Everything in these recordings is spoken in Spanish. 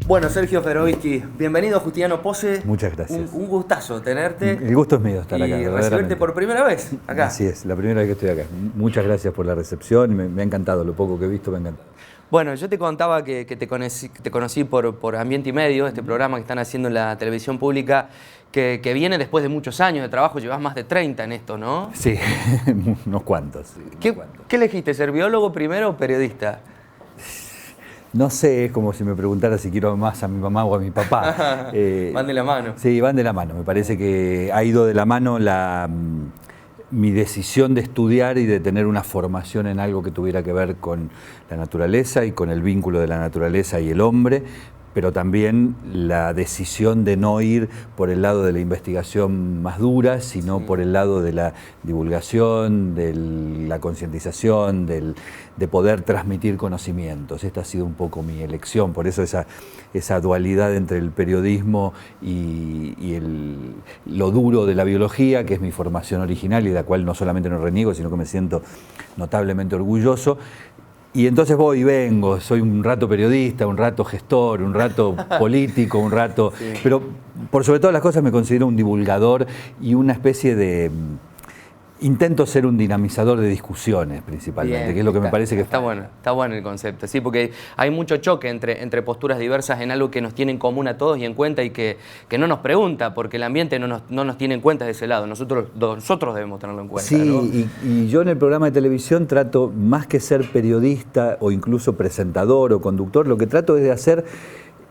Bueno, Sergio Ferovisky, bienvenido a Justiniano Pose. Muchas gracias. Un gustazo tenerte. El gusto es mío estar acá. Y recibirte por primera vez acá. Así es, la primera vez que estoy acá. Muchas gracias por la recepción, me ha encantado, lo poco que he visto me ha encantado. Bueno, yo te contaba que te conocí por Ambiente y Medio, este programa que están haciendo en la televisión pública, que viene después de muchos años de trabajo, llevas más de 30 en esto, ¿no? Sí, unos cuantos. Sí, ¿Qué elegiste, ser biólogo primero o periodista? No sé, es como si me preguntara si quiero más a mi mamá o a mi papá. Van de la mano. Sí, van de la mano. Me parece que ha ido de la mano mi decisión de estudiar y de tener una formación en algo que tuviera que ver con la naturaleza y con el vínculo de la naturaleza y el hombre, pero también la decisión de no ir por el lado de la investigación más dura, sino por el lado de la divulgación, de la concientización, de poder transmitir conocimientos. Esta ha sido un poco mi elección, por eso esa dualidad entre el periodismo y lo duro de la biología, que es mi formación original y de la cual no solamente no reniego, sino que me siento notablemente orgulloso. Y entonces voy y vengo, soy un rato periodista, un rato gestor, un rato político, un rato... Sí. Pero por sobre todas las cosas me considero un divulgador y una especie de... Intento ser un dinamizador de discusiones principalmente, bien, que es lo que me parece que... Está bueno el concepto, sí, porque hay mucho choque entre posturas diversas en algo que nos tiene en común a todos y en cuenta y que no nos pregunta, porque el ambiente no nos tiene en cuenta de ese lado, nosotros debemos tenerlo en cuenta. Sí, ¿no? y yo en el programa de televisión trato, más que ser periodista o incluso presentador o conductor, lo que trato es de hacer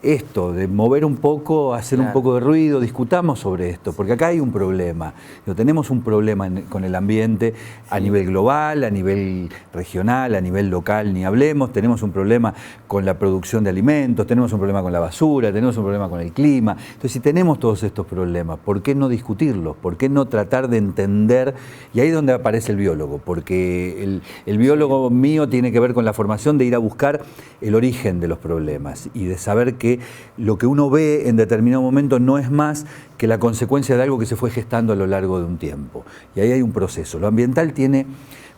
esto, de mover un poco, hacer un poco de ruido, discutamos sobre esto, porque acá hay un problema, tenemos un problema con el ambiente a nivel global, a nivel regional, a nivel local, ni hablemos, tenemos un problema con la producción de alimentos, tenemos un problema con la basura, tenemos un problema con el clima. Entonces, si tenemos todos estos problemas, ¿por qué no discutirlos? ¿Por qué no tratar de entender? Y ahí es donde aparece el biólogo, porque el biólogo mío tiene que ver con la formación de ir a buscar el origen de los problemas y de saber que lo que uno ve en determinado momento no es más que la consecuencia de algo que se fue gestando a lo largo de un tiempo. Y ahí hay un proceso. Lo ambiental tiene,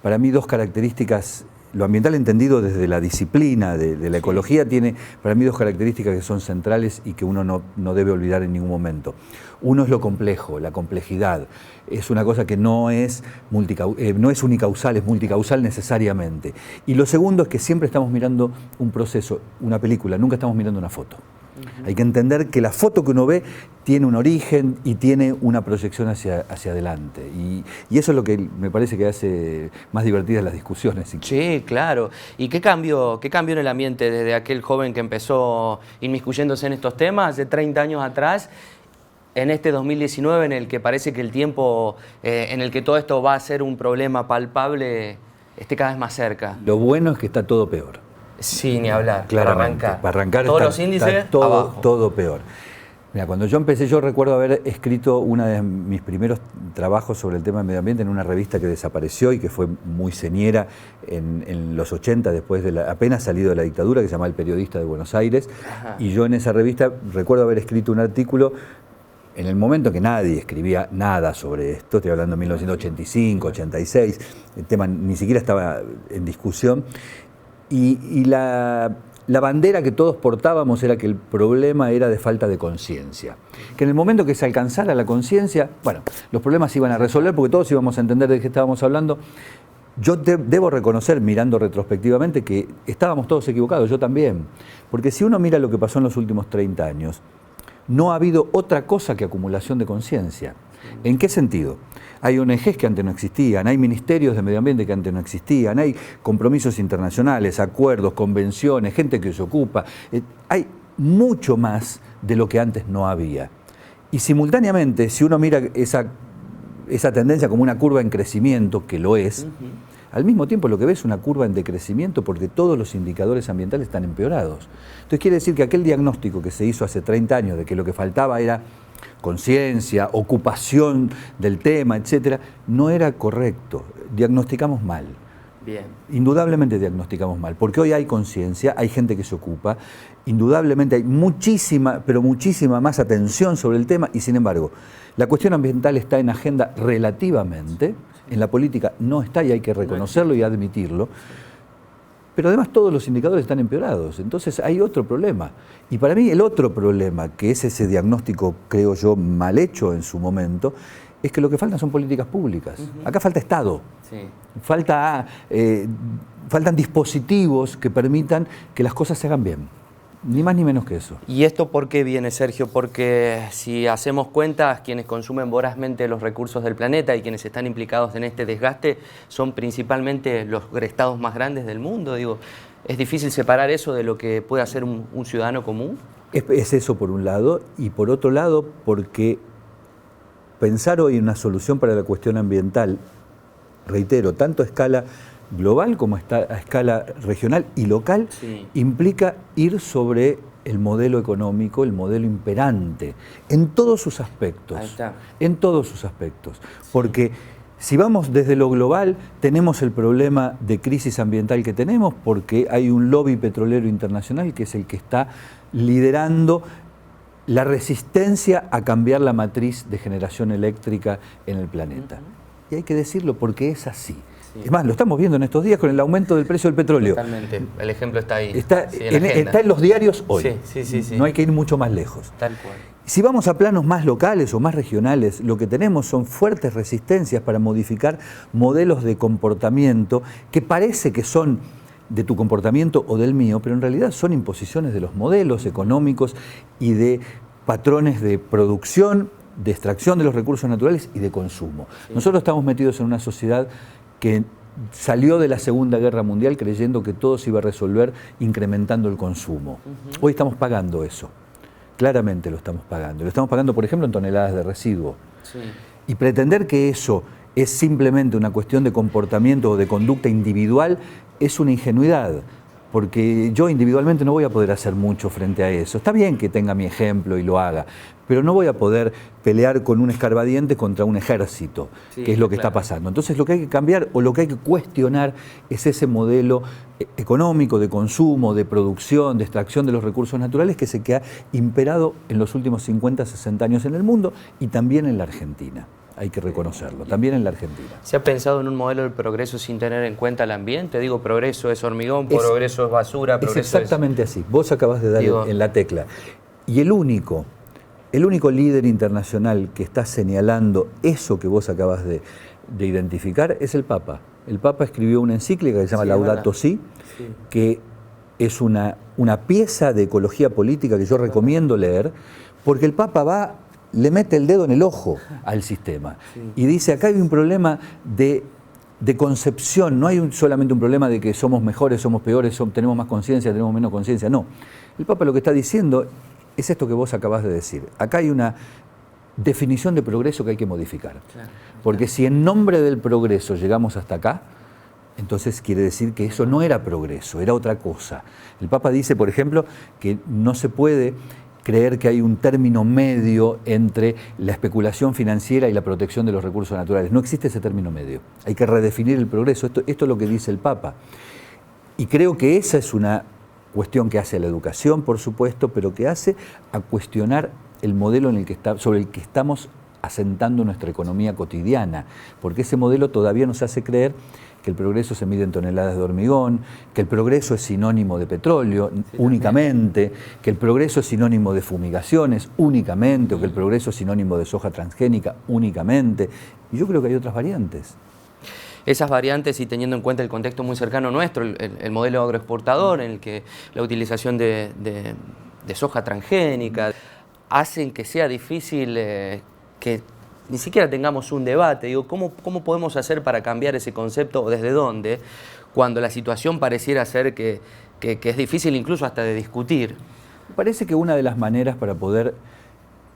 para mí, dos características. Lo ambiental entendido desde la disciplina de la ecología tiene para mí dos características que son centrales y que uno no debe olvidar en ningún momento. Uno es lo complejo, la complejidad. Es una cosa que no es unicausal, es multicausal necesariamente. Y lo segundo es que siempre estamos mirando un proceso, una película, nunca estamos mirando una foto. Hay que entender que la foto que uno ve tiene un origen y tiene una proyección hacia adelante. Y eso es lo que me parece que hace más divertidas las discusiones. Sí, claro. ¿Y qué cambió en el ambiente desde aquel joven que empezó inmiscuyéndose en estos temas hace 30 años atrás, en este 2019 en el que parece que el tiempo en el que todo esto va a ser un problema palpable esté cada vez más cerca? Lo bueno es que está todo peor. Sí, ni hablar. Claramente, para arrancar todos los índices está todo peor. Mira, cuando yo empecé, yo recuerdo haber escrito uno de mis primeros trabajos sobre el tema del medio ambiente en una revista que desapareció y que fue muy señera en los 80, después de apenas salido de la dictadura, que se llama El Periodista de Buenos Aires. Ajá. Y yo en esa revista recuerdo haber escrito un artículo en el momento que nadie escribía nada sobre esto, estoy hablando de 1985, 86, el tema ni siquiera estaba en discusión. Y la bandera que todos portábamos era que el problema era de falta de conciencia. Que en el momento que se alcanzara la conciencia, bueno, los problemas se iban a resolver porque todos íbamos a entender de qué estábamos hablando. Yo debo reconocer, mirando retrospectivamente, que estábamos todos equivocados, yo también. Porque si uno mira lo que pasó en los últimos 30 años, no ha habido otra cosa que acumulación de conciencia. ¿En qué sentido? Hay ONGs que antes no existían, hay ministerios de medio ambiente que antes no existían, hay compromisos internacionales, acuerdos, convenciones, gente que se ocupa. Hay mucho más de lo que antes no había. Y simultáneamente, si uno mira esa tendencia como una curva en crecimiento, que lo es, al mismo tiempo lo que ve es una curva en decrecimiento porque todos los indicadores ambientales están empeorados. Entonces quiere decir que aquel diagnóstico que se hizo hace 30 años de que lo que faltaba era conciencia, ocupación del tema, etcétera, no era correcto. Diagnosticamos mal. Bien. Indudablemente diagnosticamos mal, porque hoy hay conciencia, hay gente que se ocupa, indudablemente hay muchísima, pero muchísima más atención sobre el tema y sin embargo, la cuestión ambiental está en agenda relativamente, en la política no está y hay que reconocerlo y admitirlo, pero además todos los indicadores están empeorados. Entonces hay otro problema. Y para mí el otro problema, que es ese diagnóstico, creo yo, mal hecho en su momento, es que lo que faltan son políticas públicas. Acá falta Estado. Sí. Faltan dispositivos que permitan que las cosas se hagan bien. Ni más ni menos que eso. ¿Y esto por qué viene, Sergio? Porque si hacemos cuentas, quienes consumen vorazmente los recursos del planeta y quienes están implicados en este desgaste son principalmente los estados más grandes del mundo. Digo, ¿es difícil separar eso de lo que puede hacer un ciudadano común? Es eso por un lado, y por otro lado porque pensar hoy en una solución para la cuestión ambiental, reitero, tanto a escala global como a escala regional y local, sí, implica ir sobre el modelo económico, el modelo imperante, en todos sus aspectos. Ahí está. En todos sus aspectos. Sí. Porque si vamos desde lo global, tenemos el problema de crisis ambiental que tenemos, porque hay un lobby petrolero internacional que es el que está liderando la resistencia a cambiar la matriz de generación eléctrica en el planeta. Y hay que decirlo porque es así. Sí. Es más, lo estamos viendo en estos días con el aumento del precio del petróleo. Totalmente, el ejemplo está ahí. Está en los diarios hoy. Sí. No hay que ir mucho más lejos. Tal cual. Si vamos a planos más locales o más regionales, lo que tenemos son fuertes resistencias para modificar modelos de comportamiento que parece que son de tu comportamiento o del mío, pero en realidad son imposiciones de los modelos económicos y de patrones de producción, de extracción de los recursos naturales y de consumo. Sí. Nosotros estamos metidos en una sociedad que salió de la Segunda Guerra Mundial creyendo que todo se iba a resolver incrementando el consumo. Hoy estamos pagando eso. Claramente lo estamos pagando. Lo estamos pagando, por ejemplo, en toneladas de residuo. Sí. Y pretender que eso es simplemente una cuestión de comportamiento o de conducta individual es una ingenuidad, porque yo individualmente no voy a poder hacer mucho frente a eso. Está bien que tenga mi ejemplo y lo haga, pero no voy a poder pelear con un escarbadiente contra un ejército, sí, que es lo que está pasando. Entonces lo que hay que cambiar o lo que hay que cuestionar es ese modelo económico, de consumo, de producción, de extracción de los recursos naturales que ha imperado en los últimos 50, 60 años en el mundo y también en la Argentina. Hay que reconocerlo, también en la Argentina. ¿Se ha pensado en un modelo del progreso sin tener en cuenta el ambiente? Digo, progreso es hormigón, progreso es basura, progreso es exactamente así. Vos acabas de dar en la tecla. Y el único líder internacional que está señalando eso que vos acabas de identificar es el Papa. El Papa escribió una encíclica que se llama Laudato Si, que es una pieza de ecología política que yo recomiendo leer, porque el Papa le mete el dedo en el ojo al sistema y dice, acá hay un problema de concepción, no hay solamente un problema de que somos mejores, somos peores, tenemos más conciencia, tenemos menos conciencia, no. El Papa lo que está diciendo es esto que vos acabás de decir. Acá hay una definición de progreso que hay que modificar. Porque si en nombre del progreso llegamos hasta acá, entonces quiere decir que eso no era progreso, era otra cosa. El Papa dice, por ejemplo, que no se puede creer que hay un término medio entre la especulación financiera y la protección de los recursos naturales. No existe ese término medio. Hay que redefinir el progreso. Esto es lo que dice el Papa. Y creo que esa es una cuestión que hace a la educación, por supuesto, pero que hace a cuestionar el modelo sobre el que estamos asentando nuestra economía cotidiana, porque ese modelo todavía nos hace creer que el progreso se mide en toneladas de hormigón, que el progreso es sinónimo de petróleo únicamente, que el progreso es sinónimo de fumigaciones únicamente, o que el progreso es sinónimo de soja transgénica únicamente. Y yo creo que hay otras variantes. Esas variantes, y teniendo en cuenta el contexto muy cercano nuestro, el modelo agroexportador, en el que la utilización de soja transgénica, hacen que sea difícil que ni siquiera tengamos un debate. Digo, ¿cómo podemos hacer para cambiar ese concepto o desde dónde, cuando la situación pareciera ser que es difícil incluso hasta de discutir? Me parece que una de las maneras para poder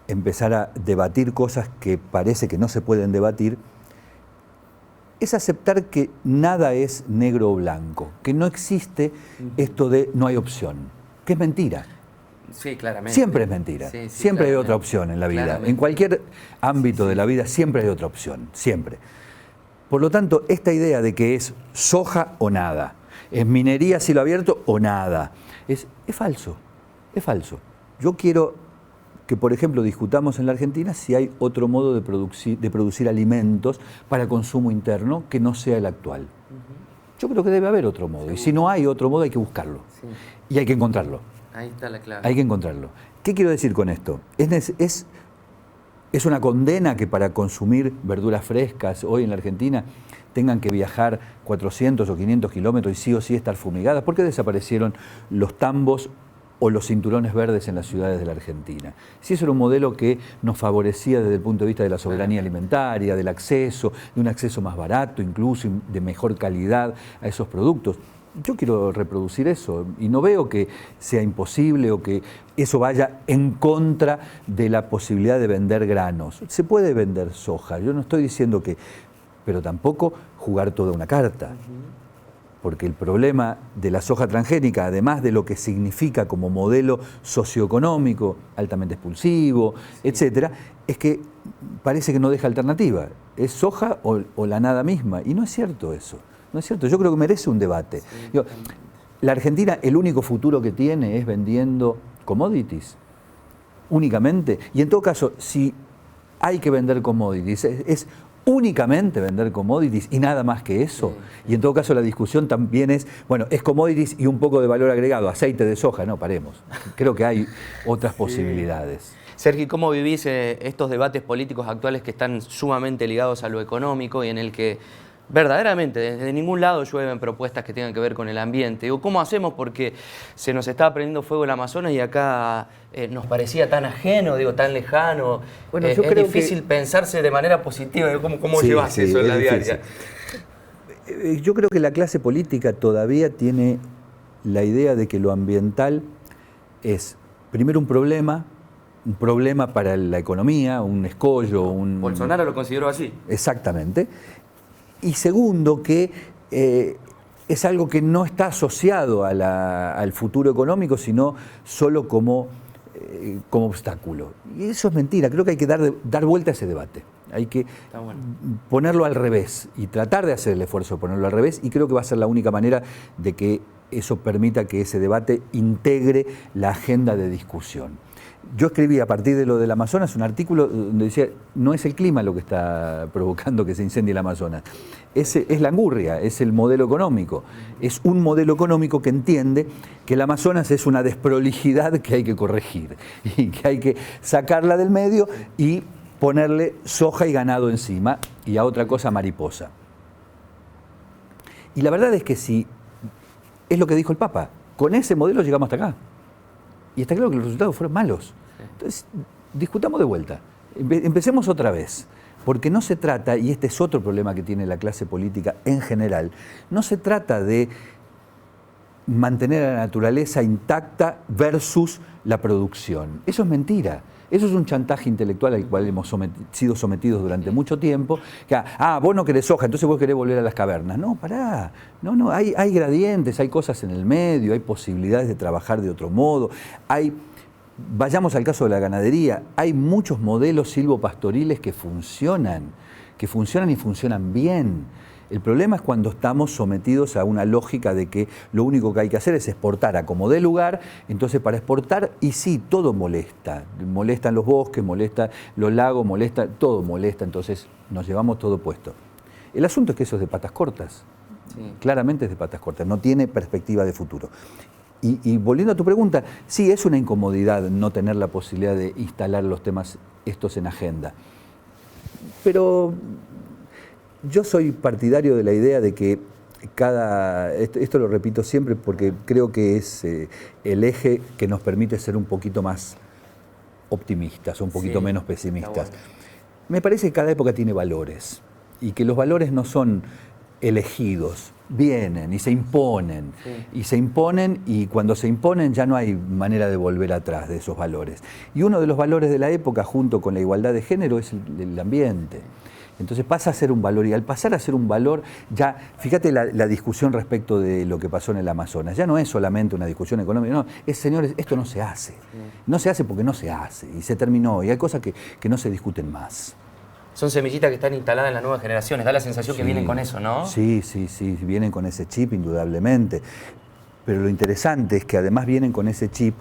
empezar a debatir cosas que parece que no se pueden debatir es aceptar que nada es negro o blanco, que no existe esto de no hay opción, que es mentira. Sí, claramente. Siempre es mentira. Siempre hay otra opción en la vida. Claramente. En cualquier ámbito de la vida siempre hay otra opción, siempre. Por lo tanto, esta idea de que es soja o nada, es minería a cielo abierto o nada, es falso, es falso. Yo quiero que, por ejemplo, discutamos en la Argentina si hay otro modo de producir alimentos para consumo interno que no sea el actual. Yo creo que debe haber otro modo. Y si no hay otro modo, hay que buscarlo. Sí. Y hay que encontrarlo. Ahí está la clave. Hay que encontrarlo. ¿Qué quiero decir con esto? Es una condena que para consumir verduras frescas hoy en la Argentina tengan que viajar 400 o 500 kilómetros y sí o sí estar fumigadas. ¿Por qué desaparecieron los tambos o los cinturones verdes en las ciudades de la Argentina? Si eso era un modelo que nos favorecía desde el punto de vista de la soberanía alimentaria, del acceso, de un acceso más barato, incluso de mejor calidad a esos productos. Yo quiero reproducir eso y no veo que sea imposible o que eso vaya en contra de la posibilidad de vender granos. Se puede vender soja, yo no estoy diciendo que, pero tampoco jugar toda una carta. Porque el problema de la soja transgénica, además de lo que significa como modelo socioeconómico, altamente expulsivo, etcétera, es que parece que no deja alternativa. Es soja o la nada misma. Y no es cierto eso. No es cierto. Yo creo que merece un debate. Sí, digo, la Argentina, el único futuro que tiene es vendiendo commodities, únicamente. Y en todo caso, si hay que vender commodities, es únicamente vender commodities y nada más que eso. Sí. Y en todo caso la discusión también es, bueno, es commodities y un poco de valor agregado, aceite de soja, no, paremos. Creo que hay otras posibilidades. Sergi, ¿cómo vivís estos debates políticos actuales que están sumamente ligados a lo económico y en el que verdaderamente desde ningún lado llueven propuestas que tengan que ver con el ambiente? Digo, ¿cómo hacemos? Porque se nos estaba prendiendo fuego el Amazonas y acá nos parecía tan ajeno, digo, tan lejano. Bueno, yo creo difícil pensarse de manera positiva. ¿Cómo llevas eso en la diaria? Yo creo que la clase política todavía tiene la idea de que lo ambiental es primero un problema para la economía, un escollo, Bolsonaro lo consideró así. Exactamente. Y segundo, que es algo que no está asociado al futuro económico, sino solo como obstáculo. Y eso es mentira. Creo que hay que dar vuelta a ese debate. Hay que ponerlo al revés y tratar de hacer el esfuerzo de ponerlo al revés. Y creo que va a ser la única manera de que eso permita que ese debate integre la agenda de discusión. Yo escribí a partir de lo del Amazonas un artículo donde decía, no es el clima lo que está provocando que se incendie el Amazonas, es la angurria, es el modelo económico. Es un modelo económico que entiende que el Amazonas es una desprolijidad que hay que corregir y que hay que sacarla del medio y ponerle soja y ganado encima y a otra cosa mariposa. Y la verdad es que si es lo que dijo el Papa, con ese modelo llegamos hasta acá. Y está claro que los resultados fueron malos. Entonces, discutamos de vuelta. Empecemos otra vez. Porque no se trata, y este es otro problema que tiene la clase política en general, no se trata de mantener a la naturaleza intacta versus la producción. Eso es mentira. Eso es un chantaje intelectual al cual hemos sido sometidos durante mucho tiempo. Que, vos no querés soja, entonces vos querés volver a las cavernas. No, pará. No, hay gradientes, hay cosas en el medio, hay posibilidades de trabajar de otro modo. Vayamos al caso de la ganadería. Hay muchos modelos silvopastoriles que funcionan y funcionan bien. El problema es cuando estamos sometidos a una lógica de que lo único que hay que hacer es exportar a como dé lugar. Entonces, para exportar, y sí, todo molesta. Molestan los bosques, molestan los lagos, todo molesta. Entonces, nos llevamos todo puesto. El asunto es que eso es de patas cortas. Sí. Claramente es de patas cortas. No tiene perspectiva de futuro. Y volviendo a tu pregunta, sí, es una incomodidad no tener la posibilidad de instalar los temas estos en agenda. Pero yo soy partidario de la idea de que esto lo repito siempre porque creo que es el eje que nos permite ser un poquito más optimistas, un poquito menos pesimistas. Bueno. Me parece que cada época tiene valores y que los valores no son elegidos, vienen y se imponen. Sí. Y se imponen y cuando se imponen ya no hay manera de volver atrás de esos valores. Y uno de los valores de la época junto con la igualdad de género es el ambiente. Entonces pasa a ser un valor y al pasar a ser un valor, ya, fíjate la discusión respecto de lo que pasó en el Amazonas, ya no es solamente una discusión económica, no, señores, esto no se hace. No se hace porque no se hace y se terminó y hay cosas que no se discuten más. Son semillitas que están instaladas en las nuevas generaciones, da la sensación que vienen con eso, ¿no? Sí, vienen con ese chip indudablemente, pero lo interesante es que además vienen con ese chip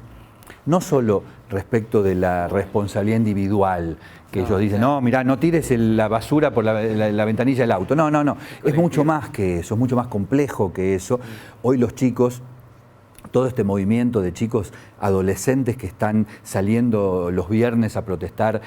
no solo respecto de la responsabilidad individual, que ellos dicen, no, mirá, no tires la basura por la ventanilla del auto. No, es mucho más que eso, es mucho más complejo que eso. Hoy los chicos, todo este movimiento de chicos adolescentes que están saliendo los viernes a protestar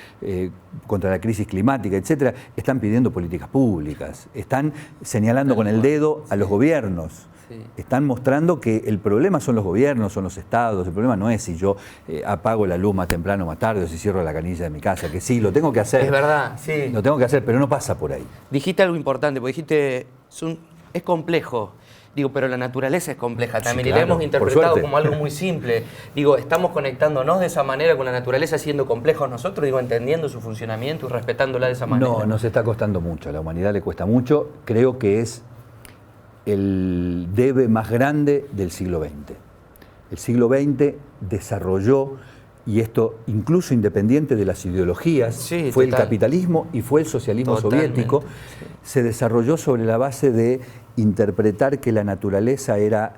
contra la crisis climática, etcétera, están pidiendo políticas públicas, están señalando con el dedo a los gobiernos. Sí. Están mostrando que el problema son los gobiernos, son los estados, el problema no es si yo apago la luz más temprano o más tarde o si cierro la canilla de mi casa, que sí, lo tengo que hacer. Es verdad, sí. Lo tengo que hacer, pero no pasa por ahí. Dijiste algo importante, porque dijiste, es complejo. Digo, pero la naturaleza es compleja también, sí, claro, y la hemos interpretado como algo muy simple. Digo, estamos conectándonos de esa manera con la naturaleza, siendo complejos nosotros, digo, entendiendo su funcionamiento y respetándola de esa manera. No, nos está costando mucho, a la humanidad le cuesta mucho. Creo que es el debe más grande del siglo XX. El siglo XX desarrolló, y esto incluso independiente de las ideologías, sí, fue total. El capitalismo y fue el socialismo soviético, sí. Se desarrolló sobre la base de interpretar que la naturaleza era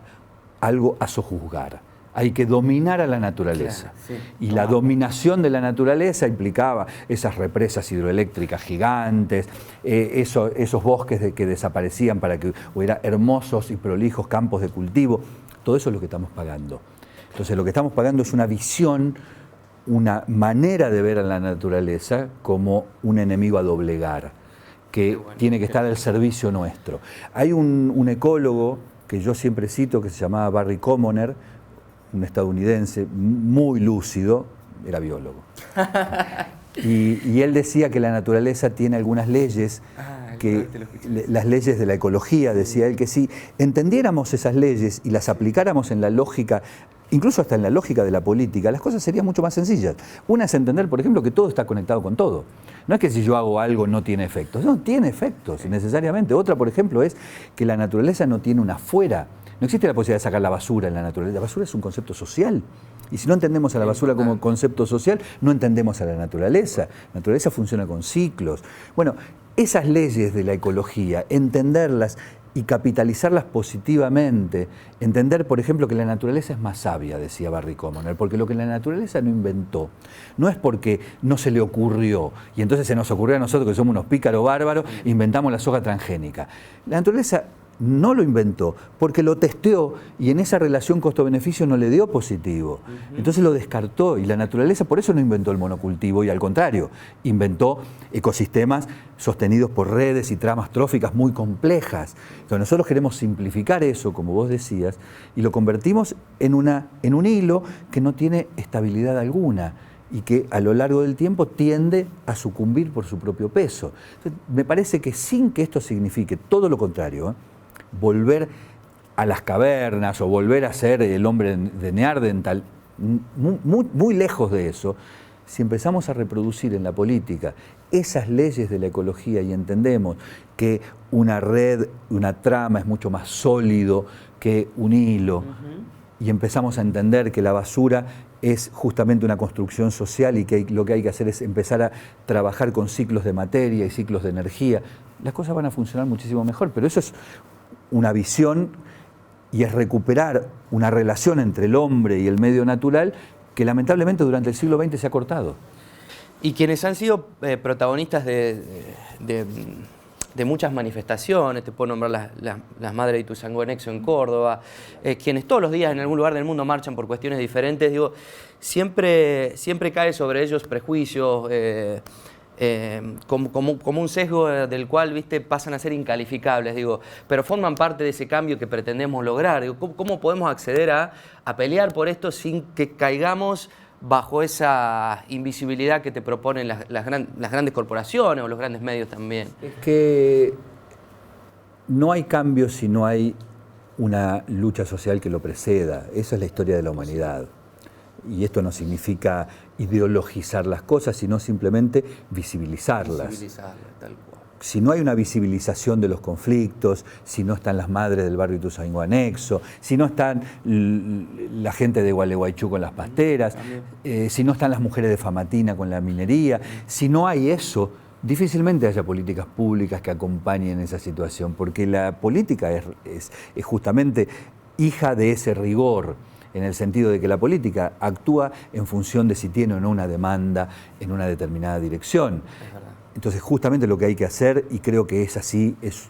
algo a sojuzgar. Hay que dominar a la naturaleza. Claro, sí. Y la dominación de la naturaleza implicaba esas represas hidroeléctricas gigantes, esos bosques que desaparecían para que hubiera hermosos y prolijos campos de cultivo. Todo eso es lo que estamos pagando. Entonces lo que estamos pagando es una visión, una manera de ver a la naturaleza como un enemigo a doblegar, que tiene que estar al servicio nuestro. Hay un ecólogo que yo siempre cito que se llamaba Barry Commoner, un estadounidense muy lúcido, era biólogo. Y él decía que la naturaleza tiene algunas leyes, las leyes de la ecología, decía él, que si entendiéramos esas leyes y las aplicáramos en la lógica, incluso hasta en la lógica de la política, las cosas serían mucho más sencillas. Una es entender, por ejemplo, que todo está conectado con todo. No es que si yo hago algo no tiene efectos, no, tiene efectos necesariamente. Otra, por ejemplo, es que la naturaleza no tiene una fuera. No existe la posibilidad de sacar la basura en la naturaleza. La basura es un concepto social. Y si no entendemos a la basura como concepto social, no entendemos a la naturaleza. La naturaleza funciona con ciclos. Bueno, esas leyes de la ecología, entenderlas y capitalizarlas positivamente, entender, por ejemplo, que la naturaleza es más sabia, decía Barry Commoner, porque lo que la naturaleza no inventó, no es porque no se le ocurrió, y entonces se nos ocurrió a nosotros, que somos unos pícaros bárbaros, inventamos la soja transgénica. La naturaleza no lo inventó, porque lo testeó y en esa relación costo-beneficio no le dio positivo. Entonces lo descartó y la naturaleza por eso no inventó el monocultivo y al contrario, inventó ecosistemas sostenidos por redes y tramas tróficas muy complejas. Entonces nosotros queremos simplificar eso, como vos decías, y lo convertimos en un hilo que no tiene estabilidad alguna y que a lo largo del tiempo tiende a sucumbir por su propio peso. Entonces, me parece que sin que esto signifique todo lo contrario, volver a las cavernas o volver a ser el hombre de Neandertal, muy lejos de eso, si empezamos a reproducir en la política esas leyes de la ecología y entendemos que una red, una trama es mucho más sólido que un hilo, y empezamos a entender que la basura es justamente una construcción social y que lo que hay que hacer es empezar a trabajar con ciclos de materia y ciclos de energía, las cosas van a funcionar muchísimo mejor, pero eso es una visión y es recuperar una relación entre el hombre y el medio natural que lamentablemente durante el siglo XX se ha cortado. Y quienes han sido protagonistas de muchas manifestaciones, te puedo nombrar las Madres de Ituzaingó Nexo en Córdoba, quienes todos los días en algún lugar del mundo marchan por cuestiones diferentes, digo, siempre cae sobre ellos prejuicios, como un sesgo del cual, viste, pasan a ser incalificables, digo, pero forman parte de ese cambio que pretendemos lograr. Digo, ¿cómo podemos acceder a pelear por esto sin que caigamos bajo esa invisibilidad que te proponen las grandes corporaciones o los grandes medios también? Es que no hay cambio si no hay una lucha social que lo preceda. Esa es la historia de la humanidad. Y esto no significa ideologizar las cosas, sino simplemente visibilizarlas. Visibilizarlas, tal cual. Si no hay una visibilización de los conflictos, si no están las madres del barrio Ituzaingó Anexo, si no están la gente de Gualeguaychú con las pasteras, si no están las mujeres de Famatina con la minería, si no hay eso, difícilmente haya políticas públicas que acompañen esa situación, porque la política es justamente hija de ese rigor. en el sentido de que la política actúa en función de si tiene o no una demanda en una determinada dirección. Entonces, justamente lo que hay que hacer, y creo que es así, eso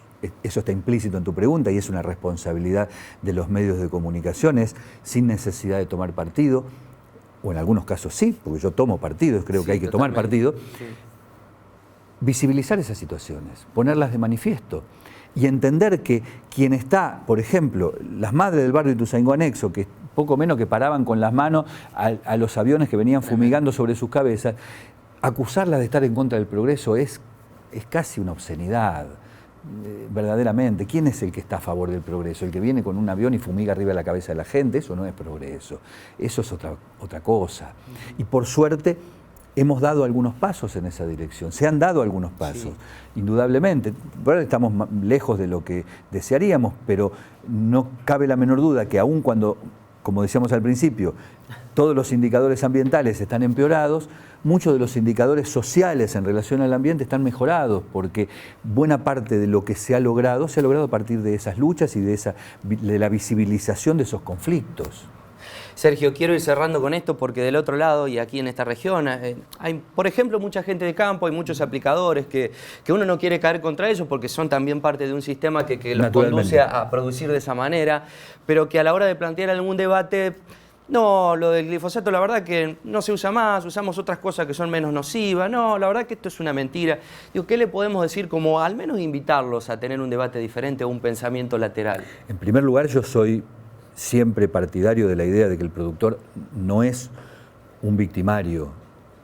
está implícito en tu pregunta y es una responsabilidad de los medios de comunicación, es sin necesidad de tomar partido, o en algunos casos sí, porque yo tomo partido, creo que hay que tomar partido, visibilizar esas situaciones, ponerlas de manifiesto y entender que quien está, por ejemplo, las madres del barrio Ituzaingó Anexo, que poco menos que paraban con las manos a los aviones que venían fumigando sobre sus cabezas, acusarlas de estar en contra del progreso es casi una obscenidad, verdaderamente. ¿Quién es el que está a favor del progreso? ¿El que viene con un avión y fumiga arriba de la cabeza de la gente? Eso no es progreso, eso es otra cosa. Y por suerte hemos dado algunos pasos en esa dirección, se han dado algunos pasos, indudablemente. Ahora estamos lejos de lo que desearíamos, pero no cabe la menor duda que aun cuando, como decíamos al principio, todos los indicadores ambientales están empeorados, muchos de los indicadores sociales en relación al ambiente están mejorados, porque buena parte de lo que se ha logrado a partir de esas luchas y de la visibilización de esos conflictos. Sergio, quiero ir cerrando con esto porque del otro lado y aquí en esta región hay, por ejemplo, mucha gente de campo, hay muchos aplicadores que uno no quiere caer contra ellos porque son también parte de un sistema que los conduce a producir de esa manera, pero que a la hora de plantear algún debate, no, lo del glifosato la verdad que no se usa más, usamos otras cosas que son menos nocivas, no, la verdad que esto es una mentira. Digo, ¿qué le podemos decir como al menos invitarlos a tener un debate diferente o un pensamiento lateral? En primer lugar, yo soy siempre partidario de la idea de que el productor no es un victimario.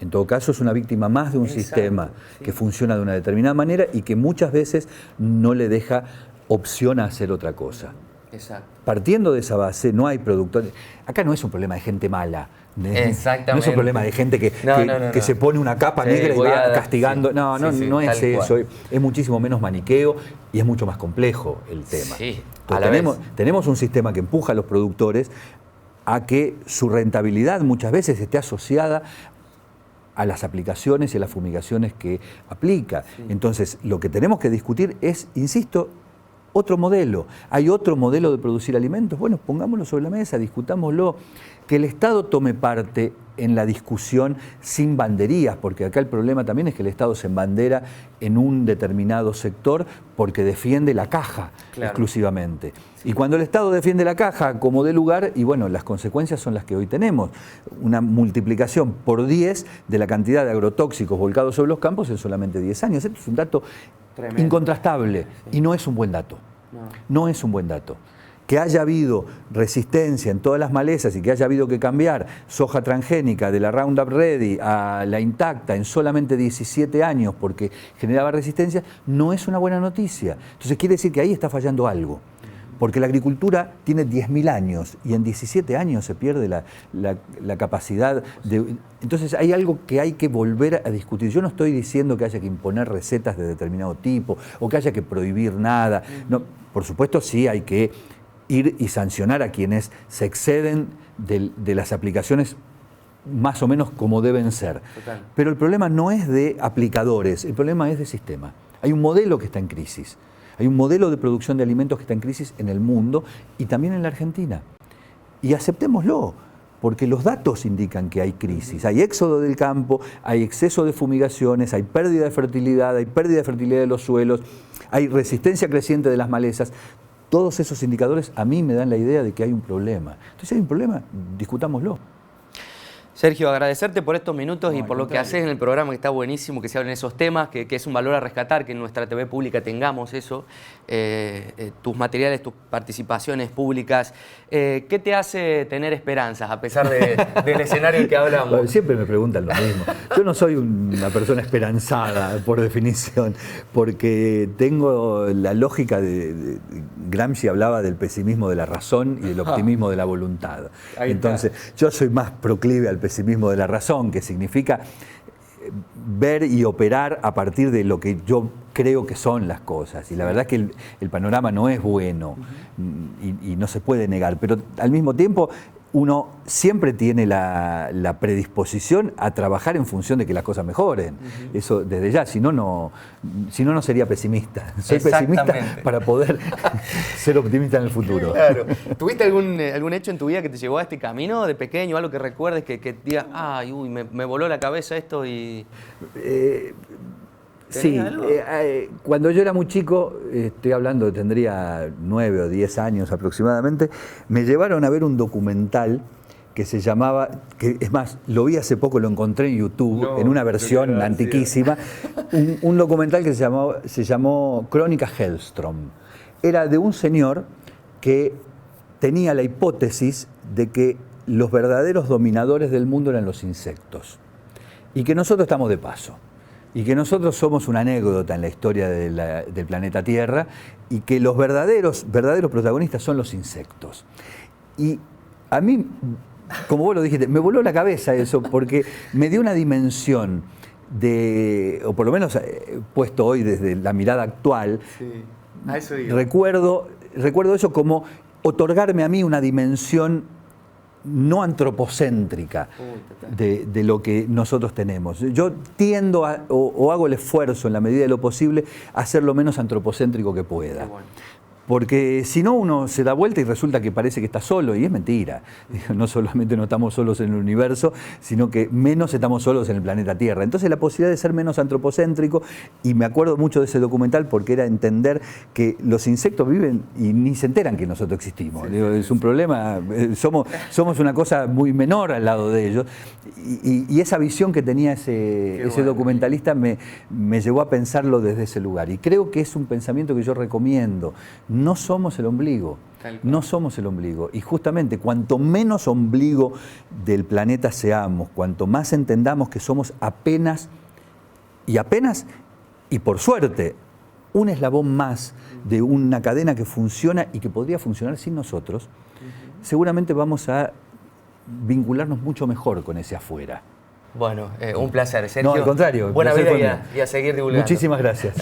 En todo caso, es una víctima más de un sistema que funciona de una determinada manera y que muchas veces no le deja opción a hacer otra cosa. Exacto. Partiendo de esa base, no hay productores. Acá no es un problema de gente mala. Exactamente. No es un problema de gente que se pone una capa negra y va castigando. No es eso. Es muchísimo menos maniqueo y es mucho más complejo el tema. Sí, tenemos un sistema que empuja a los productores a que su rentabilidad muchas veces esté asociada a las aplicaciones y a las fumigaciones que aplica. Entonces, lo que tenemos que discutir es, insisto, otro modelo. ¿Hay otro modelo de producir alimentos? Bueno, pongámoslo sobre la mesa, discutámoslo. Que el Estado tome parte en la discusión sin banderías, porque acá el problema también es que el Estado se embandera en un determinado sector porque defiende la caja exclusivamente. Y cuando el Estado defiende la caja como de lugar, y bueno, las consecuencias son las que hoy tenemos. Una multiplicación por 10 de la cantidad de agrotóxicos volcados sobre los campos en solamente 10 años. Esto es un dato incontrastable y no es un buen dato. No es un buen dato. Que haya habido resistencia en todas las malezas y que haya habido que cambiar soja transgénica de la Roundup Ready a la intacta en solamente 17 años porque generaba resistencia, no es una buena noticia. Entonces quiere decir que ahí está fallando algo. Porque la agricultura tiene 10.000 años y en 17 años se pierde la capacidad de... Entonces hay algo que hay que volver a discutir. Yo no estoy diciendo que haya que imponer recetas de determinado tipo o que haya que prohibir nada. No, por supuesto sí hay que ir y sancionar a quienes se exceden de las aplicaciones más o menos como deben ser. Total. Pero el problema no es de aplicadores, el problema es de sistema. Hay un modelo que está en crisis. Hay un modelo de producción de alimentos que está en crisis en el mundo y también en la Argentina. Y aceptémoslo, porque los datos indican que hay crisis. Hay éxodo del campo, hay exceso de fumigaciones, hay pérdida de fertilidad de los suelos, hay resistencia creciente de las malezas. Todos esos indicadores a mí me dan la idea de que hay un problema. Entonces, si hay un problema, discutámoslo. Sergio, agradecerte por estos minutos y por lo que haces en el programa, que está buenísimo, que se hablen esos temas, que es un valor a rescatar, que en nuestra TV pública tengamos eso, tus materiales, tus participaciones públicas. ¿Qué te hace tener esperanzas a pesar del escenario que hablamos? Bueno, siempre me preguntan lo mismo. Yo no soy una persona esperanzada, por definición, porque tengo la lógica de Gramsci hablaba del pesimismo de la razón y del optimismo de la voluntad. Entonces, yo soy más proclive al pesimismo de la razón, que significa ver y operar a partir de lo que yo creo que son las cosas. Y la verdad es que el panorama no es bueno y no se puede negar, pero al mismo tiempo uno siempre tiene la predisposición a trabajar en función de que las cosas mejoren. Eso desde ya, si no, no sería pesimista. Soy pesimista para poder ser optimista en el futuro. Claro. ¿Tuviste algún hecho en tu vida que te llevó a este camino de pequeño, algo que recuerdes que digas, ay, uy, me voló la cabeza esto y... Sí, cuando yo era muy chico, estoy hablando, tendría 9 o 10 años aproximadamente, me llevaron a ver un documental que se llamaba, que es más, lo vi hace poco, lo encontré en YouTube, en una versión antiquísima, un documental que se llamó Crónica Hellstrom. Era de un señor que tenía la hipótesis de que los verdaderos dominadores del mundo eran los insectos y que nosotros estamos de paso. Y que nosotros somos una anécdota en la historia del planeta Tierra y que los verdaderos protagonistas son los insectos. Y a mí, como vos lo dijiste, me voló la cabeza eso porque me dio una dimensión o por lo menos puesto hoy desde la mirada actual, a eso digo. Recuerdo eso como otorgarme a mí una dimensión no antropocéntrica de lo que nosotros tenemos. Yo tiendo o hago el esfuerzo en la medida de lo posible a ser lo menos antropocéntrico que pueda. Porque si no, uno se da vuelta y resulta que parece que está solo, y es mentira. No solamente no estamos solos en el universo, sino que menos estamos solos en el planeta Tierra. Entonces la posibilidad de ser menos antropocéntrico, y me acuerdo mucho de ese documental porque era entender que los insectos viven y ni se enteran que nosotros existimos. Es un problema, somos una cosa muy menor al lado de ellos. Y esa visión que tenía ese documentalista me llevó a pensarlo desde ese lugar. Y creo que es un pensamiento que yo recomiendo. No somos el ombligo, no somos el ombligo. Y justamente cuanto menos ombligo del planeta seamos, cuanto más entendamos que somos apenas, y por suerte, un eslabón más de una cadena que funciona y que podría funcionar sin nosotros, seguramente vamos a vincularnos mucho mejor con ese afuera. Bueno, un placer, Sergio. No, al contrario. Buena vida y a seguir divulgando. Muchísimas gracias.